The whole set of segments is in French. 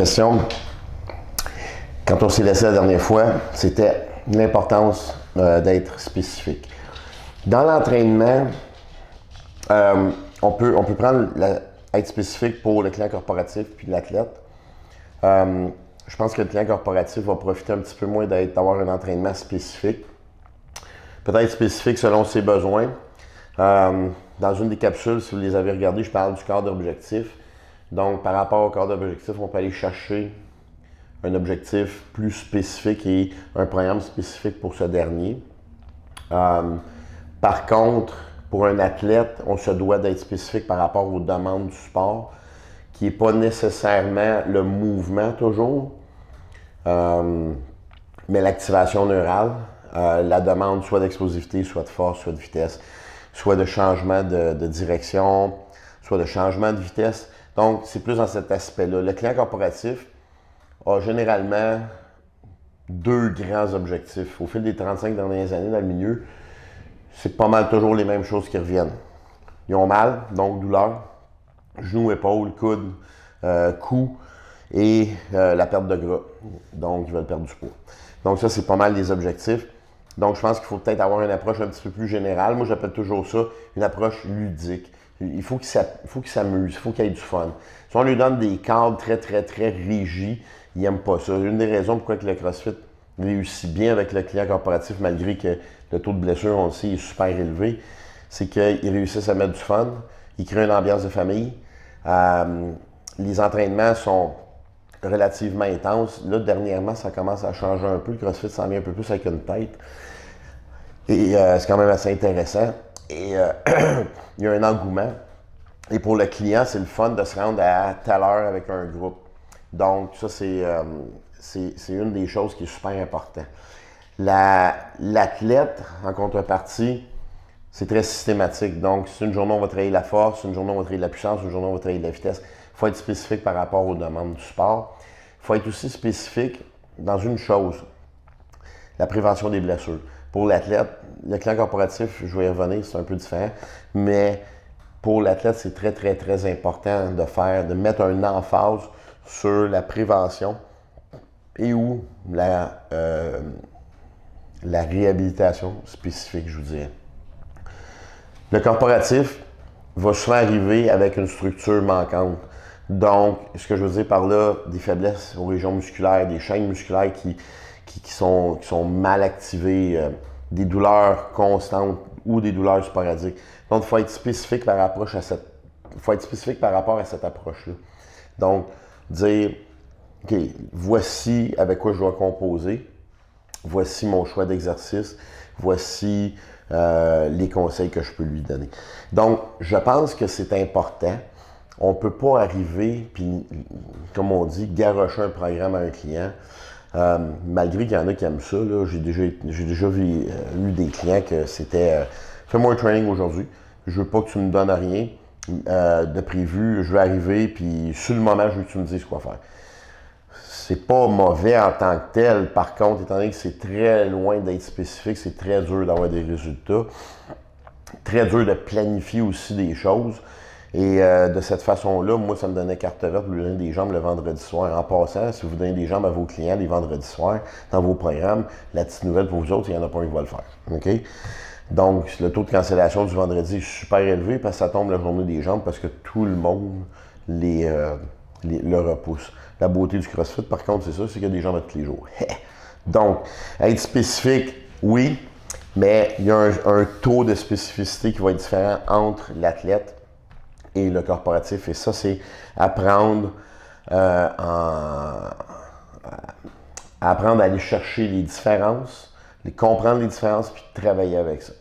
question, quand on s'est laissé la dernière fois, c'était l'importance d'être spécifique. Dans l'entraînement, on peut prendre être spécifique pour le client corporatif puis l'athlète. Je pense que le client corporatif va profiter un petit peu moins d'avoir un entraînement spécifique. Peut-être spécifique selon ses besoins. Dans une des capsules, si vous les avez regardées, je parle du cadre objectif. Donc, par rapport au cadre objectif, on peut aller chercher un objectif plus spécifique et un programme spécifique pour ce dernier. Par contre, pour un athlète, on se doit d'être spécifique par rapport aux demandes du sport, qui n'est pas nécessairement le mouvement toujours, mais l'activation neurale, la demande soit d'explosivité, soit de force, soit de vitesse, soit de changement de direction, soit de changement de vitesse. Donc, c'est plus dans cet aspect-là. Le client corporatif a généralement deux grands objectifs. Au fil des 35 dernières années dans le milieu, c'est pas mal toujours les mêmes choses qui reviennent. Ils ont mal, donc douleur, genou, épaule, coude, cou et la perte de gras. Donc, ils veulent perdre du poids. Donc, ça, c'est pas mal les objectifs. Donc, je pense qu'il faut peut-être avoir une approche un petit peu plus générale. Moi, j'appelle toujours ça une approche ludique. Il faut qu'il s'amuse, il faut qu'il ait du fun. Si on lui donne des cadres très, très, très rigides, il n'aime pas ça. Une des raisons pourquoi le CrossFit réussit bien avec le client corporatif, malgré que le taux de blessure, on le sait, est super élevé, c'est qu'ils réussissent à mettre du fun, ils créent une ambiance de famille. Les entraînements sont relativement intenses. Là, dernièrement, ça commence à changer un peu. Le CrossFit s'en vient un peu plus avec une tête. Et c'est quand même assez intéressant. Et il y a un engouement. Et pour le client, c'est le fun de se rendre à telle heure avec un groupe. Donc, ça, c'est une des choses qui est super importante. L'athlète, en contrepartie, c'est très systématique. Donc, si une journée, on va travailler la force, une journée, on va travailler la puissance, une journée, on va travailler la vitesse. Il faut être spécifique par rapport aux demandes du sport. Il faut être aussi spécifique dans une chose, la prévention des blessures. Pour l'athlète, le client corporatif, je vais y revenir, c'est un peu différent, mais pour l'athlète, c'est très, très, très important de mettre un emphase sur la prévention et ou la réhabilitation spécifique, je vous dirais. Le corporatif va souvent arriver avec une structure manquante. Donc, ce que je veux dire par là, des faiblesses aux régions musculaires, des chaînes musculaires qui sont mal activées, des douleurs constantes ou des douleurs sporadiques. Donc, il faut être spécifique par rapport à cette approche-là. Donc, dire, OK, voici avec quoi je dois composer, voici mon choix d'exercice, voici les conseils que je peux lui donner. Donc, je pense que c'est important. On ne peut pas arriver, puis, comme on dit, garrocher un programme à un client. Malgré qu'il y en a qui aiment ça, j'ai déjà vu des clients que c'était fais-moi un training aujourd'hui, je veux pas que tu me donnes rien de prévu, je vais arriver, puis sur le moment, je veux que tu me dises quoi faire. C'est pas mauvais en tant que tel, par contre, étant donné que c'est très loin d'être spécifique, c'est très dur d'avoir des résultats, très dur de planifier aussi des choses. Et de cette façon-là, moi, ça me donnait carte verte pour lui donner des jambes le vendredi soir. En passant, si vous donnez des jambes à vos clients les vendredis soirs dans vos programmes, la petite nouvelle pour vous autres, il n'y en a pas un qui va le faire. OK? Donc, le taux de cancellation du vendredi est super élevé parce que ça tombe la journée des jambes parce que tout le monde le repousse. La beauté du CrossFit, par contre, c'est ça, c'est qu'il y a des jambes à tous les jours. Donc, être spécifique, oui, mais il y a un taux de spécificité qui va être différent entre l'athlète et le corporatif. Et ça, c'est apprendre à aller chercher les différences, comprendre les différences, puis travailler avec ça.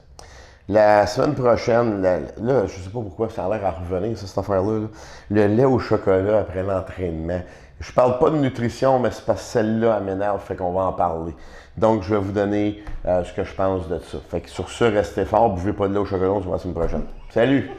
La semaine prochaine, là, je ne sais pas pourquoi ça a l'air à revenir, cette affaire-là, là. Le lait au chocolat après l'entraînement. Je parle pas de nutrition, mais c'est parce que celle-là, elle m'énerve, fait qu'on va en parler. Donc, je vais vous donner ce que je pense de ça. Fait que sur ça, restez fort, buvez pas de lait au chocolat, on se voit la semaine prochaine. Salut!